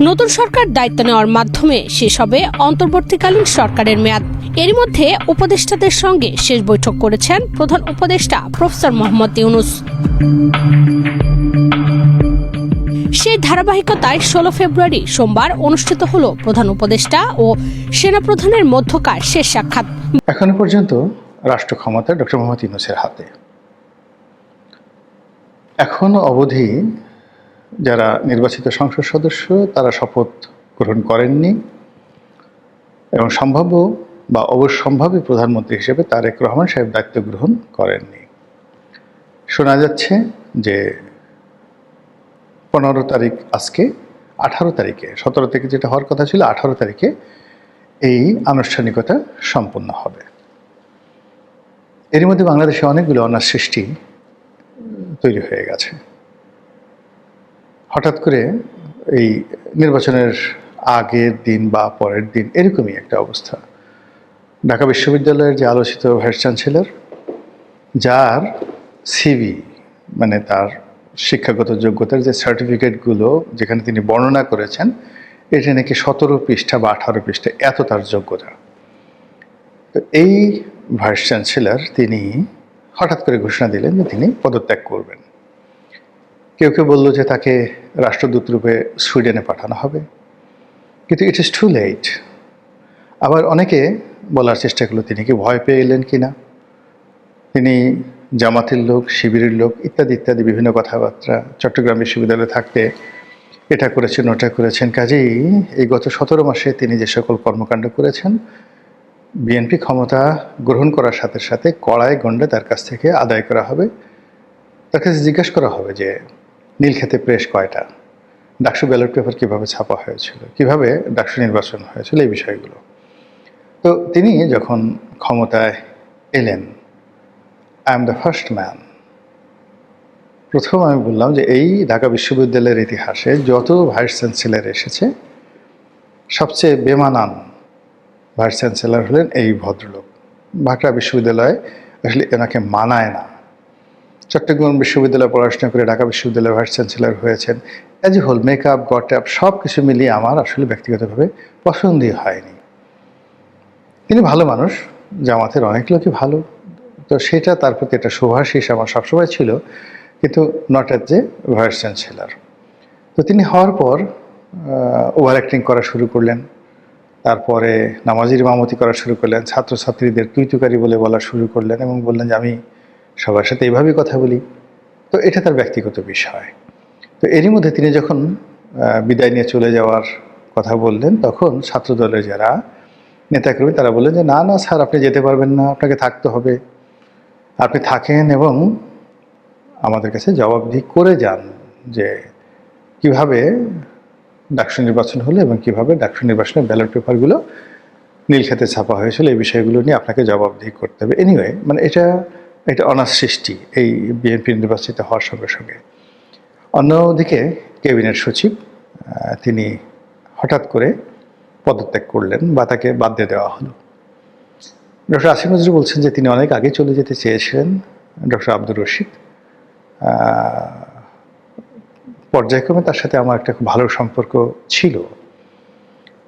নতুন সরকার দায়িত্ব নেওয়ার মাধ্যমে শেষ হবে অন্তর্বর্তীকালীন সরকারের মেয়াদ। এর মধ্যে উপদেষ্টাদের সঙ্গে শেষ বৈঠক করেছেন প্রধান উপদেষ্টা প্রফেসর মোহাম্মদ ইউনূস। সেই ধারাবাহিকতায় 16 ফেব্রুয়ারি সোমবার অনুষ্ঠিত হলো প্রধান উপদেষ্টা ও সেনাপ্রধানের মধ্যকার শেষ সাক্ষাৎ। এখনো পর্যন্ত রাষ্ট্র ক্ষমতা ডক্টর মোহাম্মদ ইউনূসের হাতে। এখনো অবধি যারা নির্বাচিত সংসদ সদস্য তারা শপথ গ্রহণ করেননি এবং সম্ভাব্য বা অবশ্যম্ভাবী প্রধানমন্ত্রী হিসেবে তারেক রহমান সাহেব দায়িত্ব গ্রহণ করেননি। শোনা যাচ্ছে যে 15 তারিখ আজকে 18 তারিখে 17 থেকে যেটা হওয়ার কথা ছিল 18 তারিখে এই আনুষ্ঠানিকতা সম্পন্ন হবে। এর মধ্যে বাংলাদেশে অনেকগুলো অনার সৃষ্টি তৈরি হয়ে গেছে। হঠাৎ করে এই নির্বাচনের আগের দিন বা পরের দিন এরকমই একটা অবস্থা। ঢাকা বিশ্ববিদ্যালয়ের যে আলোচিত ভাইস চ্যান্সেলর, যার সিভি মানে তার শিক্ষাগত যোগ্যতার যে সার্টিফিকেটগুলো যেখানে তিনি বর্ণনা করেছেন, এটা নাকি 17 পৃষ্ঠা বা 18 পৃষ্ঠা, এত তার যোগ্যতা। তো এই ভাইস চ্যান্সেলর তিনি হঠাৎ করে ঘোষণা দিলেন যে তিনি পদত্যাগ করবেন। কেউ কেউ বলল যে তাকে রাষ্ট্রদূত রূপে সুইডেনে পাঠানো হবে, কিন্তু ইট ইজ টু লেট। আবার অনেকে বলার চেষ্টা করলো তিনি কি ভয় পেয়ে এলেন কিনা, তিনি জামাতের লোক, শিবিরের লোক ইত্যাদি ইত্যাদি বিভিন্ন কথাবার্তা। চট্টগ্রাম বিশ্ববিদ্যালয়ে থাকতে এটা করেছেন ওটা করেছেন, কাজেই এই গত 17 মাসে তিনি যে সকল কর্মকাণ্ড করেছেন বিএনপি ক্ষমতা গ্রহণ করার সাথে সাথে কড়ায় গণ্ডে তার কাছ থেকে আদায় করা হবে। তার কাছে জিজ্ঞাসা করা হবে যে নীলক্ষেতে প্রেস কয়টা, ডাকসু ব্যালট পেপার কীভাবে ছাপা হয়েছিল, কীভাবে ডাকসু নির্বাচন হয়েছিল, এই বিষয়গুলো। তো তিনি যখন ক্ষমতায় এলেন, I am the first man, প্রথম আমি বললাম যে এই ঢাকা বিশ্ববিদ্যালয়ের ইতিহাসে যত ভাইস চ্যান্সেলর এসেছে সবচেয়ে বেমানান ভাইস চ্যান্সেলর হলেন এই ভদ্রলোক। ঢাকা বিশ্ববিদ্যালয়ে আসলে এনাকে মানায় না। চট্টগ্রাম বিশ্ববিদ্যালয়ে পড়াশোনা করে ঢাকা বিশ্ববিদ্যালয়ের ভাইস চ্যান্সেলর হয়েছেন। অ্যাজ এ হোল মেকআপ গটআপ সব কিছু মিলিয়ে আমার আসলে ব্যক্তিগতভাবে পছন্দই হয়নি। তিনি ভালো মানুষ, জামাতের অনেক লোকই ভালো, তো সেটা তার প্রতি একটা শুভাশিস আমার সবসময় ছিল, কিন্তু not as a vice chancellor. তো তিনি হওয়ার পর ওভার অ্যাক্টিং করা শুরু করলেন, তারপরে নামাজির ইমামতি করা শুরু করলেন, ছাত্রছাত্রীদের তুইতুকারি বলে বলা শুরু করলেন এবং বললেন যে আমি সবার সাথে এইভাবেই কথা বলি। তো এটা তার ব্যক্তিগত বিষয়। তো এরই মধ্যে তিনি যখন বিদায় নিয়ে চলে যাওয়ার কথা বললেন, তখন ছাত্রদলের যারা নেতাকর্মী তারা বললেন যে না না স্যার, আপনি যেতে পারবেন না, আপনাকে থাকতে হবে, আপনি থাকেন এবং আমাদের কাছে জবাবদিহি করে যান যে কিভাবে ডাকসু নির্বাচন হলো এবং কিভাবে ডাকসু নির্বাচনের ব্যালট পেপারগুলো নীলক্ষেতে ছাপা হয়েছিল, এই বিষয়গুলো নিয়ে আপনাকে জবাবদিহি করতে হবে। এনিওয়ে, মানে এটা অনার সৃষ্টি এই বিএনপি নির্বাচিত হওয়ার সঙ্গে সঙ্গে। অন্যদিকে ক্যাবিনেট সচিব তিনি হঠাৎ করে পদত্যাগ করলেন বা তাকে বাদ দিয়ে দেওয়া হলো। ডক্টর আসিফ নজরুল বলছেন যে তিনি অনেক আগে চলে যেতে চেয়েছিলেন। ডক্টর আব্দুর রশিদ, পর্যায়ক্রমে তার সাথে আমার একটা খুব ভালো সম্পর্ক ছিল।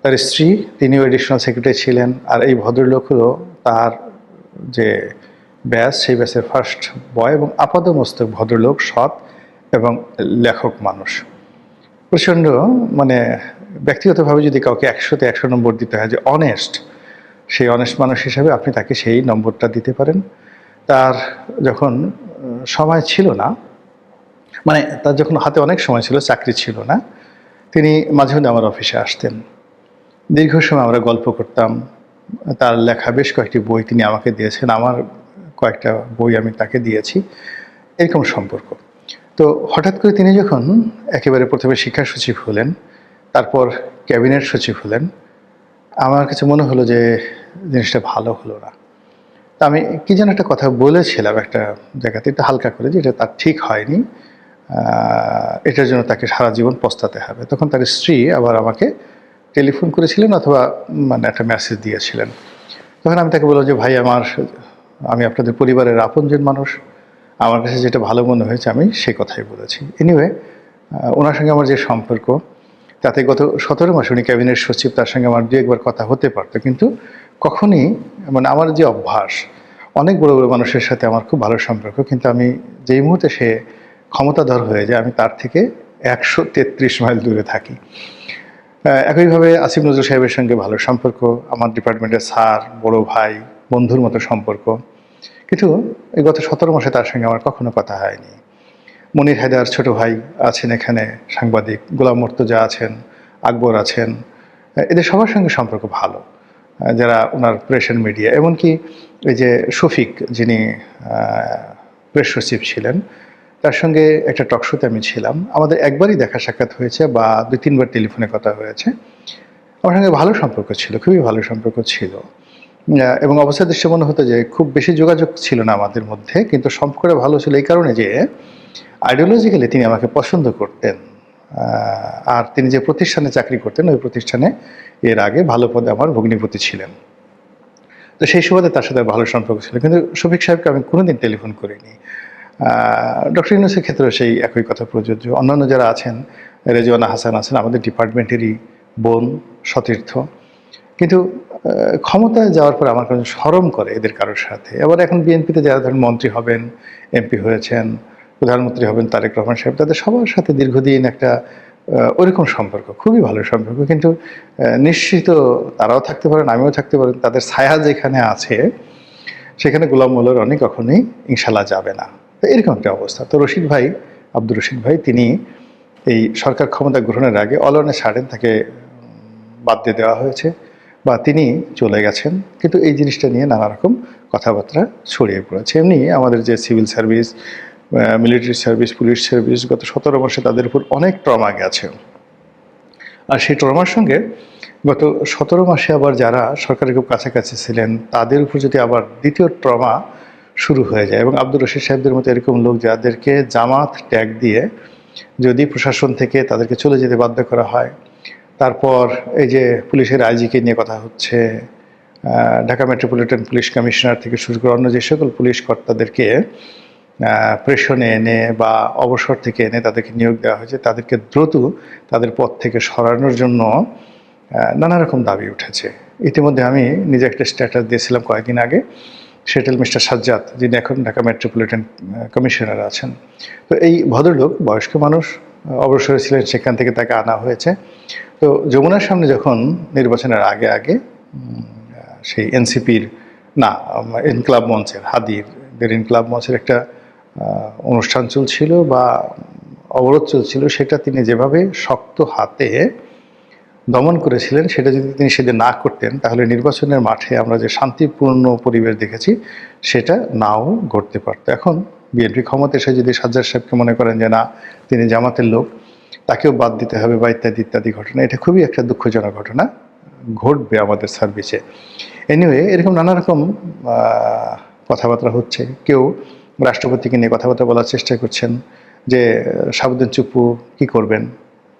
তার স্ত্রী, তিনিও এডিশনাল সেক্রেটারি ছিলেন, আর এই ভদ্রলোক হলো তার যে ব্যাচ সেই ব্যাচের ফার্স্ট বয় এবং আপাদমস্তক ভদ্রলোক, সৎ এবং লেখক মানুষ। প্রচণ্ড মানে ব্যক্তিগতভাবে যদি কাউকে 100-তে 100 নম্বর দিতে হয় যে অনেস্ট, সেই অনেস্ট মানুষ হিসাবে আপনি তাকে সেই নম্বরটা দিতে পারেন। তার যখন সময় ছিল না, মানে তার যখন হাতে অনেক সময় ছিল, চাকরি ছিল না, তিনি মাঝে মধ্যে আমার অফিসে আসতেন। দীর্ঘ সময় আমরা গল্প করতাম। তার লেখা বেশ কয়েকটি বই তিনি আমাকে দিয়েছেন, আমার কয়েকটা বই আমি তাকে দিয়েছি, এরকম সম্পর্ক। তো হঠাৎ করে তিনি যখন একেবারে প্রথমে শিক্ষা সচিব হলেন, তারপর ক্যাবিনেট সচিব হলেন, আমার কাছে মনে হলো যে জিনিসটা ভালো হলো না। তা আমি কি যেন একটা কথা বলেছিলাম একটা জায়গাতে, একটু হালকা করে, যে এটা তার ঠিক হয়নি, এটার জন্য তাকে সারা জীবন পস্তাতে হবে। তখন তার স্ত্রী আবার আমাকে টেলিফোন করেছিলেন অথবা মানে একটা মেসেজ দিয়েছিলেন। তখন আমি তাকে বললাম যে ভাই, আমি আপনাদের পরিবারের আপনজন মানুষ, আমার কাছে যেটা ভালো মনে হয়েছে আমি সেই কথাই বলেছি। এনিওয়ে, ওনার সঙ্গে আমার যে সম্পর্ক, তাতে গত 17 মাসে উনি ক্যাবিনেট সচিব, তার সঙ্গে আমার দু একবার কথা হতে পারতো, কিন্তু কখনই মানে আমার যে অভ্যাস, অনেক বড় বড় মানুষের সাথে আমার খুব ভালো সম্পর্ক, কিন্তু আমি যেই মুহূর্তে সে ক্ষমতাধর হয়ে যায় আমি তার থেকে 133 মাইল দূরে থাকি। একইভাবে আসিফ নজরুল সাহেবের সঙ্গে ভালো সম্পর্ক, আমার ডিপার্টমেন্টের স্যার, বড় ভাই, বন্ধুর মতো সম্পর্ক, কিন্তু এই গত 17 মাসে তার সঙ্গে আমার কখনো কথা হয়নি। মনির হায়দার ছোট ভাই আছেন এখানে, সাংবাদিক গোলাম মুর্তজা আছেন, আকবর আছেন, এদের সবার সঙ্গে সম্পর্ক ভালো, যারা ওনার প্রেস অ্যান্ড মিডিয়া, এমনকি এই যে শফিক যিনি প্রেস সচিব ছিলেন, তার সঙ্গে একটা টকশোতে আমি ছিলাম, আমাদের একবারই দেখা সাক্ষাৎ হয়েছে বা 2-3 বার টেলিফোনে কথা হয়েছে। আমার সঙ্গে ভালো সম্পর্ক ছিল, খুবই ভালো সম্পর্ক ছিল, এবং অবস্থা দৃশ্যে মনে হতো যে খুব বেশি যোগাযোগ ছিল না আমাদের মধ্যে, কিন্তু সম্পর্কটা ভালো ছিল এই কারণে যে আইডিওলজিক্যালি তিনি আমাকে পছন্দ করতেন, আর তিনি যে প্রতিষ্ঠানে চাকরি করতেন ওই প্রতিষ্ঠানে এর আগে ভালো পদে আমার ভগ্নিপতি ছিলেন। তো সেই সুবাদে তার সাথে ভালো সম্পর্ক ছিল, কিন্তু শফিক সাহেবকে আমি কোনোদিন টেলিফোন করিনি। ডক্টর ইউনূসের ক্ষেত্রেও সেই একই কথা প্রযোজ্য। অন্যান্য যারা আছেন, রেজওয়ানা হাসান আছেন আমাদের ডিপার্টমেন্টেরই বোন, সতীর্থ, কিন্তু ক্ষমতায় যাওয়ার পর আমার কাছে শরম করে এদের কারোর সাথে। আবার এখন বিএনপিতে যারা ধরেন মন্ত্রী হবেন, এমপি হয়েছেন, প্রধানমন্ত্রী হবেন তারেক রহমান সাহেব, তাদের সবার সাথে দীর্ঘদিন একটা ওইরকম সম্পর্ক, খুবই ভালো সম্পর্ক, কিন্তু নিশ্চিত তারাও থাকতে পারেন, আমিও থাকতে পারেন, তাদের ছায়া যেখানে আছে সেখানে গোলাম মোল্লা রনি কখনোই ইনশাল্লাহ যাবে না। তো এরকম একটা অবস্থা। তো রশিদ ভাই, আব্দুর রশিদ ভাই, তিনি এই সরকার ক্ষমতা গ্রহণের আগে অলনে ছাড়েন, তাকে বাদ দিয়ে দেওয়া হয়েছে বা তিনি চলে গেছেন, কিন্তু এই জিনিসটা নিয়ে নানা রকম কথাবার্তা ছড়িয়ে পড়েছে। এমনি আমাদের যে civil service, military service, police service, গত 17 বর্ষে তাদের উপর অনেক ট্রমা গেছে, আর সেই ট্রমার সঙ্গে গত 17 মাসে আবার যারা সরকারের খুব কাছাকাছি ছিলেন তাদের উপর যদি আবার দ্বিতীয় ট্রমা শুরু হয়ে যায়, এবং আব্দুর রশিদ সাহেবদের মতো এরকম লোক যাদেরকে জামাত ট্যাগ দিয়ে যদি প্রশাসন থেকে তাদেরকে চলে যেতে বাধ্য করা হয়, তারপর এই যে পুলিশের আইজিকে নিয়ে কথা হচ্ছে, ঢাকা মেট্রোপলিটন পুলিশ কমিশনার থেকে শুরু করে অন্য যে সকল পুলিশ কর্তাদেরকে প্রেষণে এনে বা অবসর থেকে এনে তাদেরকে নিয়োগ দেওয়া হয়েছে, তাদেরকে দ্রুত তাদের পদ থেকে সরানোর জন্য নানা রকম দাবি উঠেছে। ইতিমধ্যে আমি নিজে একটা স্ট্যাটাস দিয়েছিলাম কয়েকদিন আগে, সেটেল মিস্টার সাজ্জাদ, যিনি এখন ঢাকা মেট্রোপলিটন কমিশনার আছেন। তো এই ভদ্রলোক বয়স্ক মানুষ, অবসরে ছিলেন, সেখান থেকে তাকে আনা হয়েছে। তো যমুনার সামনে যখন নির্বাচনের আগে আগে সেই এনসিপির না ইনকলাব মঞ্চের, হাদিদের ইনকলাব মঞ্চের একটা অনুষ্ঠান চলছিল বা অবরোধ চলছিল, সেটা তিনি যেভাবে শক্ত হাতে দমন করেছিলেন, সেটা যদি তিনি সেদিন না করতেন তাহলে নির্বাচনের মাঠে আমরা যে শান্তিপূর্ণ পরিবেশ দেখেছি সেটা নাও ঘটতে পারত। এখন বিএনপি ক্ষমতা এসে যদি সাজ্জাদ সাহেবকে মনে করেন যে না তিনি জামাতের লোক, তাকেও বাদ দিতে হবে বা ইত্যাদি ইত্যাদি ঘটনা, এটা খুবই একটা দুঃখজনক ঘটনা ঘটবে আমাদের সার্ভিসে। এনিওয়ে, এরকম নানা রকম কথাবার্তা হচ্ছে। কেউ রাষ্ট্রপতিকে নিয়ে কথাবার্তা বলার চেষ্টা করছেন যে শাহাবুদ্দিন চুপ্পু কি করবেন,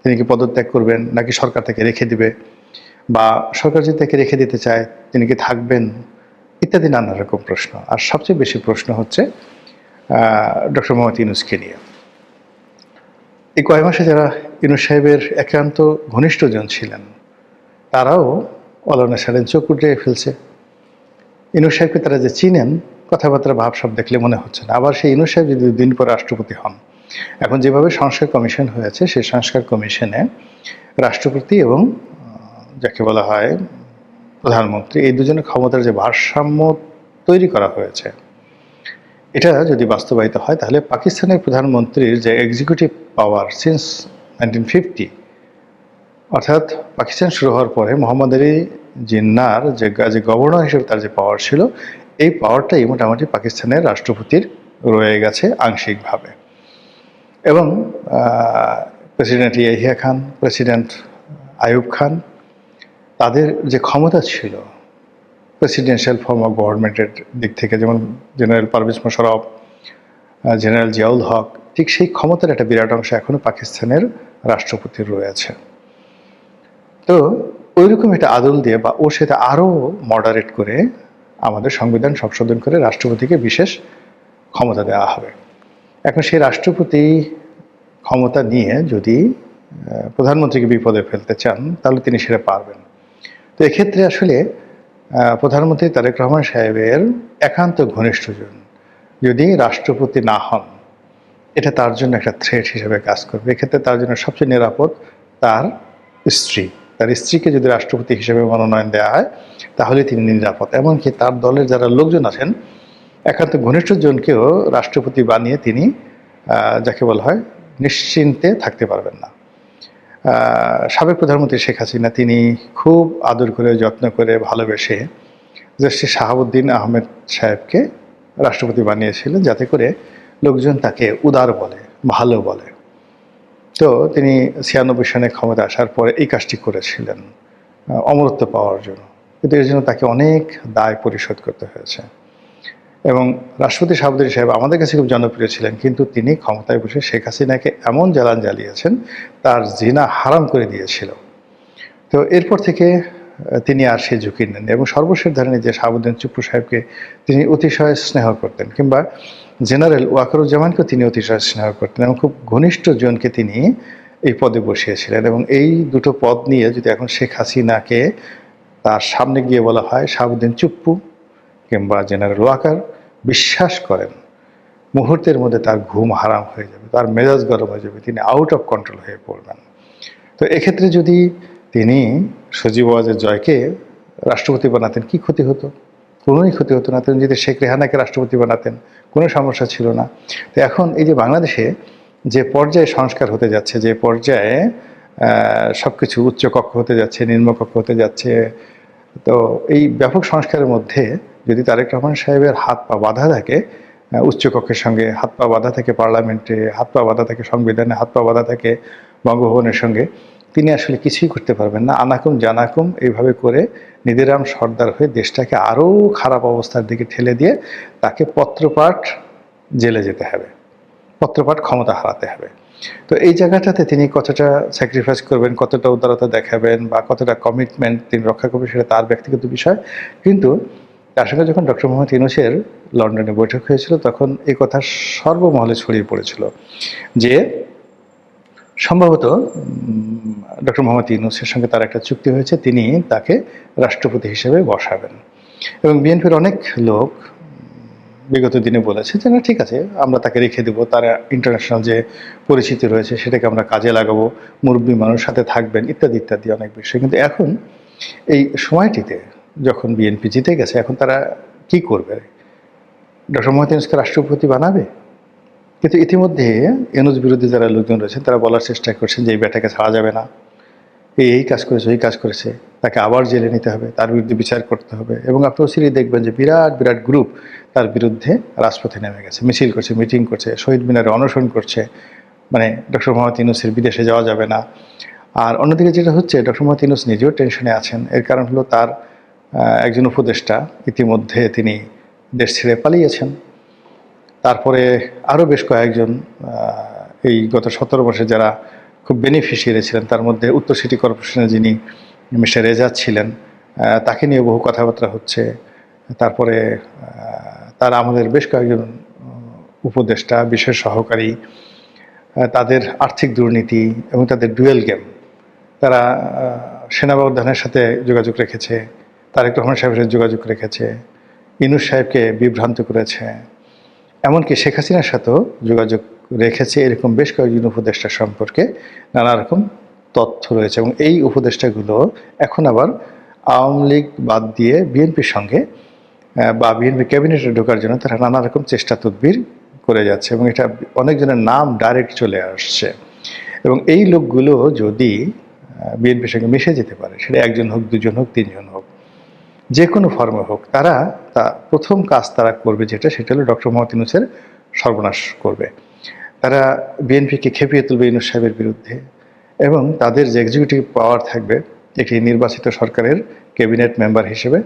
তিনি কি পদত্যাগ করবেন নাকি সরকার তাকে রেখে দিবে, বা সরকার যদি তাকে রেখে দিতে চায় তিনি কি থাকবেন, ইত্যাদি নানা রকম প্রশ্ন। আর সবচেয়ে বেশি প্রশ্ন হচ্ছে ডক্টর মোহাম্মদ ইউনূসকে নিয়ে। এই কয়েক মাসে যারা ইউনূস সাহেবের একান্ত ঘনিষ্ঠজন ছিলেন তারাও অলনে ছাড়েন, চোখ উঠে ফেলছে। ইউনূস সাহেবকে তারা যে চিনেন, কথাবার্তা ভাবসাব দেখলে মনে হচ্ছে না। আবার সেই ইউনূস সাহেব যদি 2 দিন পর রাষ্ট্রপতি হন, এখন যেভাবে সংস্কার কমিশন হয়েছে সেই সংস্কার কমিশনে রাষ্ট্রপতি এবং যাকে বলা হয় প্রধানমন্ত্রী, এই দুজনের ক্ষমতার যে ভারসাম্য তৈরি করা হয়েছে, এটা যদি বাস্তবায়িত হয় তাহলে পাকিস্তানের প্রধানমন্ত্রীর যে এক্সিকিউটিভ পাওয়ার সিন্স 1950, অর্থাৎ পাকিস্তান শুরু হওয়ার পরে মোহাম্মদ আলী জিন্নার যে গভর্নর হিসেবে তার যে পাওয়ার ছিল, এই পাওয়ারটাই মোটামুটি পাকিস্তানের রাষ্ট্রপতির রয়ে গেছে আংশিকভাবে। এবং প্রেসিডেন্ট ইয়াহিয়া খান, প্রেসিডেন্ট আইয়ুব খান, তাদের যে ক্ষমতা ছিল প্রেসিডেন্সিয়াল ফর্ম অফ গভর্নমেন্টের দিক থেকে, যেমন জেনারেল পারভেজ মোশাররফ, জেনারেল জিয়াউল হক, ঠিক সেই ক্ষমতার একটা বিরাট অংশ এখনও পাকিস্তানের রাষ্ট্রপতির রয়েছে। তো ওইরকম একটা আদল দিয়ে বা ওর সাথে আরও মডারেট করে আমাদের সংবিধান সংশোধন করে রাষ্ট্রপতিকে বিশেষ ক্ষমতা দেওয়া হবে। এখন সেই রাষ্ট্রপতি ক্ষমতা নিয়ে যদি প্রধানমন্ত্রীকে বিপদে ফেলতে চান, তাহলে তিনি সেটা পারবেন। তো এক্ষেত্রে আসলে প্রধানমন্ত্রী তারেক রহমান সাহেবের একান্ত ঘনিষ্ঠজন যদি রাষ্ট্রপতি না হন, এটা তার জন্য একটা থ্রেট হিসেবে কাজ করবে। এক্ষেত্রে তার জন্য সবচেয়ে নিরাপদ তার স্ত্রী। তার স্ত্রীকে যদি রাষ্ট্রপতি হিসেবে মনোনয়ন দেওয়া হয়, তাহলে তিনি নিরাপদ। এমনকি তার দলের যারা লোকজন আছেন, একান্ত ঘনিষ্ঠজনকেও রাষ্ট্রপতি বানিয়ে তিনি যাকে বলা হয় নিশ্চিন্তে থাকতে পারবেন না। সাবেক প্রধানমন্ত্রী শেখ হাসিনা তিনি খুব আদর করে, যত্ন করে, ভালোবেসে জাস্টিস শাহাবুদ্দিন আহমেদ সাহেবকে রাষ্ট্রপতি বানিয়েছিলেন, যাতে করে লোকজন তাকে উদার বলে, ভালো বলে। তো তিনি 96 সনে ক্ষমতা আসার পরে এই কাজটি করেছিলেন অমরত্ব পাওয়ার জন্য, কিন্তু এর জন্য তাকে অনেক দায় পরিশোধ করতে হয়েছে। এবং রাষ্ট্রপতি শাহাবুদ্দিন সাহেব আমাদের কাছে খুব জনপ্রিয় ছিলেন, কিন্তু তিনি ক্ষমতায় বসে শেখ হাসিনাকে এমন জ্বালান জ্বালিয়েছেন, তার জিনা হারাম করে দিয়েছিল। তো এরপর থেকে তিনি আর সে ঝুঁকি নেন, এবং সর্বশেষ ধরেন যে শাহাবুদ্দিন চুপ্পু সাহেবকে তিনি অতিশয় স্নেহ করতেন, কিংবা জেনারেল ওয়াকারুজ্জামানকেও তিনি অতিশয় স্নেহ করতেন, এবং খুব ঘনিষ্ঠ জনকে তিনি এই পদে বসিয়েছিলেন। এবং এই দুটো পদ নিয়ে যদি এখন শেখ হাসিনাকে তার সামনে গিয়ে বলা হয় শাহাবুদ্দিন চুপ্পু কিংবা জেনারেল ওয়াকার, বিশ্বাস করেন মুহূর্তের মধ্যে তার ঘুম হারাম হয়ে যাবে, তার মেজাজ গরম হয়ে যাবে, তিনি আউট অফ কন্ট্রোল হয়ে পড়বেন। তো এক্ষেত্রে যদি তিনি সজীব ওয়াজেদ জয়কে রাষ্ট্রপতি বানাতেন, কি ক্ষতি হতো? কোনোই ক্ষতি হতো না। তিনি যদি শেখ রেহানাকে রাষ্ট্রপতি বানাতেন, কোনো সমস্যা ছিল না। তো এখন এই যে বাংলাদেশে যে পর্যায়ে সংস্কার হতে যাচ্ছে, যে পর্যায়ে সব কিছু উচ্চকক্ষ হতে যাচ্ছে, নিম্নকক্ষ হতে যাচ্ছে, তো এই ব্যাপক সংস্কারের মধ্যে যদি তারেক রহমান সাহেবের হাত পা বাঁধা থাকে, উচ্চকক্ষের সঙ্গে হাত পা বাঁধা থাকে, পার্লামেন্টে হাত পা বাঁধা থাকে, সংবিধানে হাত পা বাঁধা থাকে, বঙ্গভবনের সঙ্গে, তিনি আসলে কিছুই করতে পারবেন না। আনাকুম জানাকুম এইভাবে করে নিধিরাম সর্দার হয়ে দেশটাকে আরও খারাপ অবস্থার দিকে ঠেলে দিয়ে তাকে পত্রপাঠ জেলে যেতে হবে, পত্রপাঠ ক্ষমতা হারাতে হবে। তো এই জায়গাটাতে তিনি কতটা স্যাক্রিফাইস করবেন, কতটা উদারতা দেখাবেন, বা কতটা কমিটমেন্ট তিনি রক্ষা করবেন, সেটা তার ব্যক্তিগত বিষয়। কিন্তু তার সঙ্গে যখন ডক্টর মোহাম্মদ ইউনূসের লন্ডনে বৈঠক হয়েছিল, তখন এই কথা সর্বমহলে ছড়িয়ে পড়েছিল যে সম্ভবত ডক্টর মোহাম্মদ ইউনূসের সঙ্গে তার একটা চুক্তি হয়েছে, তিনি তাকে রাষ্ট্রপতি হিসেবে বসাবেন। এবং বিএনপির অনেক লোক বিগত দিনে বলেছে যে না, ঠিক আছে, আমরা তাকে রেখে দেবো, তার ইন্টারন্যাশনাল যে পরিচিতি রয়েছে সেটাকে আমরা কাজে লাগাবো, মুরব্বী মানুষ সাথে থাকবেন, ইত্যাদি ইত্যাদি অনেক বিষয়। কিন্তু এখন এই সময়টিতে যখন বিএনপি জিতে গেছে, এখন তারা কি করবে? ডক্টর মোহাম্মদ ইউনূসকে রাষ্ট্রপতি বানাবে? কিন্তু ইতিমধ্যে ইউনূস বিরোধী যারা লোকজন রয়েছেন, তারা বলার চেষ্টা করছেন যে এই ব্যাটাকে ছাড়া যাবে না, এই কাজ করেছে, ওই কাজ করেছে, তাকে আবার জেলে নিতে হবে, তার বিরুদ্ধে বিচার করতে হবে। এবং আপনি অচিরেই দেখবেন যে বিরাট বিরাট গ্রুপ তার বিরুদ্ধে রাজপথে নেমে গেছে, মিছিল করছে, মিটিং করছে, শহীদ মিনারে অনশন করছে। মানে ডক্টর মোহাম্মদ ইউনূসের বিদেশে যাওয়া যাবে না। আর অন্যদিকে যেটা হচ্ছে, ডক্টর মোহাম্মদ ইউনূস নিজেও টেনশনে আছেন। এর কারণ হলো তার একজন উপদেষ্টা ইতিমধ্যে তিনি দেশ ছেড়ে পালিয়েছেন। তারপরে আরও বেশ কয়েকজন এই গত 17 বছরে যারা খুব বেনিফিশিয়ারি ছিলেন, তার মধ্যে উত্তর সিটি কর্পোরেশনের যিনি মিস্টার রেজাদ ছিলেন, তাকে নিয়ে বহু কথাবার্তা হচ্ছে। তারপরে তার আমাদের বেশ কয়েকজন উপদেষ্টা, বিশেষ সহকারী, তাদের আর্থিক দুর্নীতি এবং তাদের ডুয়েল গেম, তারা সেনাবাহিনীর সাথে যোগাযোগ রেখেছে, তারেক রহমান সাহেবের সাথে যোগাযোগ রেখেছে, ইউনূস সাহেবকে বিভ্রান্ত করেছে, এমনকি শেখ হাসিনার সাথেও যোগাযোগ রেখেছে। এরকম বেশ কয়েকজন উপদেষ্টা সম্পর্কে নানা রকম তথ্য রয়েছে। এবং এই উপদেষ্টাগুলো এখন আবার আওয়ামী লীগ বাদ দিয়ে বিএনপির সঙ্গে বা বিএনপি ক্যাবিনেটে ঢোকার জন্য তারা নানা রকম চেষ্টা তদবির করে যাচ্ছে, এবং এটা অনেকজনের নাম ডাইরেক্ট চলে আসছে। এবং এই লোকগুলো যদি বিএনপির সঙ্গে মিশে যেতে পারে, সেটা একজন হোক, দুজন হোক, তিনজন হোক, যে কোনো ফর্মে হোক, তারা প্রথম কাজ তারা করবে সেটা হলো ডক্টর মোহাম্মদ ইউনূসের সর্বনাশ করবে। তারা বিএনপিকে খেপিয়ে তুলবে ইউনূস সাহেবের বিরুদ্ধে, এবং তাদের যে এক্সিকিউটিভ পাওয়ার থাকবে একটি নির্বাচিত সরকারের ক্যাবিনেট মেম্বার হিসেবে,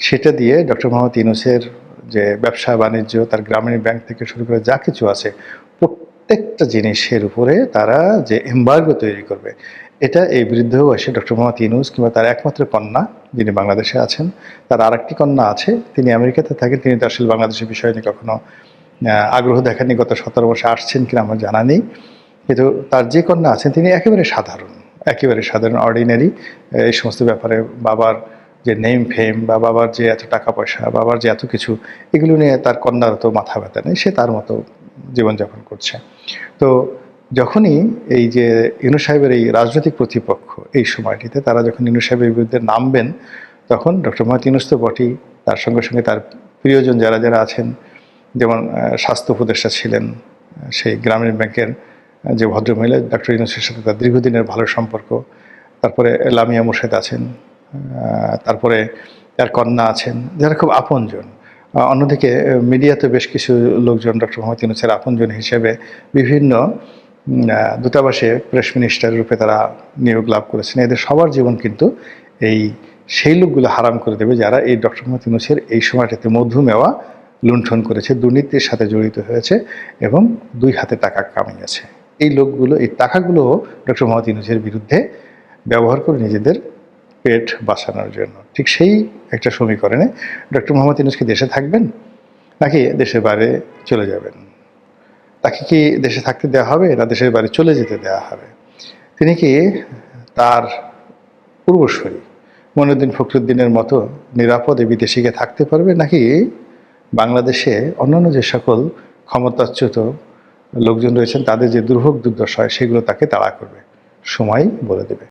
সেটা দিয়ে ডক্টর মোহাম্মদ ইউনূসের যে ব্যবসা বাণিজ্য, তার গ্রামীণ ব্যাংক থেকে শুরু করে যা কিছু আছে, প্রত্যেকটা জিনিসের উপরে তারা যে এমবার্গো তৈরি করবে, এটা এই বিরুদ্ধেও এসে ডক্টর মোহাম্মদ ইউনূস কিংবা তার একমাত্র কন্যা যিনি বাংলাদেশে আছেন, তার আরেকটি কন্যা আছে, তিনি আমেরিকাতে থাকেন, তিনি তো আসলে বাংলাদেশের বিষয় নিয়ে কখনো আগ্রহ দেখাননি। গত 17 বছর আসছেন কিনা আমার জানা নেই। কিন্তু তার যে কন্যা আছেন তিনি একেবারে সাধারণ অর্ডিনারি। এই সমস্ত ব্যাপারে বাবার যে নেম ফেম বা বাবার যে এত টাকা পয়সা, বাবার যে এত কিছু, এগুলো নিয়ে তার কন্যার তো মাথা ব্যথা নেই, সে তার মতো জীবনযাপন করছে। তো যখনই এই যে ইউনূস সাহেবের এই রাজনৈতিক প্রতিপক্ষ এই সময়টিতে তারা যখন ইউনূস সাহেবের বিরুদ্ধে নামবেন, তখন ডক্টর মোহাম্মদ ইউনূস তো বটেই, তার সঙ্গে সঙ্গে তার প্রিয়জন যারা যারা আছেন, যেমন স্বাস্থ্য উপদেষ্টা ছিলেন সেই গ্রামীণ ব্যাংকের যে ভদ্রমহিলা, ডক্টর ইউনূসের সাথে তার দীর্ঘদিনের ভালো সম্পর্ক। তারপরে লামিয়া মোর্শেদ আছেন, তারপরে তার কন্যা আছেন, যারা খুব আপনজন। অন্যদিকে মিডিয়াতে বেশ কিছু লোকজন ডক্টর মোহাম্মদ ইউনূসের আপনজন হিসেবে বিভিন্ন দূতাবাসে প্রেস মিনিস্টার রূপে তারা নিয়োগ লাভ করেছেন। এদের সবার জীবন কিন্তু সেই লোকগুলো হারাম করে দেবে যারা এই ডক্টর মোহাম্মদ ইউনূসের এই সময়টাতে মধুমেওয়া লুণ্ঠন করেছে, দুর্নীতির সাথে জড়িত হয়েছে এবং 2 হাতে টাকা কামিয়েছে। এই লোকগুলো এই টাকাগুলো ডক্টর মোহাম্মদ ইউনূসের বিরুদ্ধে ব্যবহার করে নিজেদের পেট বাঁচানোর জন্য। ঠিক সেই একটা সমীকরণে ডক্টর মোহাম্মদ ইউনূস কি দেশে থাকবেন নাকি দেশের বাইরে চলে যাবেন? তাকে কি দেশে থাকতে দেওয়া হবে না দেশের বাইরে চলে যেতে দেওয়া হবে? তিনি কি তার পূর্বসূরি মঈনুদ্দিন ফখরুদ্দিনের মতো নিরাপদে বিদেশে গিয়ে থাকতে পারবে, নাকি বাংলাদেশে অন্যান্য যে সকল ক্ষমতাচ্যুত লোকজন রয়েছেন তাদের যে দুর্ভোগ দুর্দশা হয় সেগুলো তাকে তাড়া করবে? সময় বলে দেবে।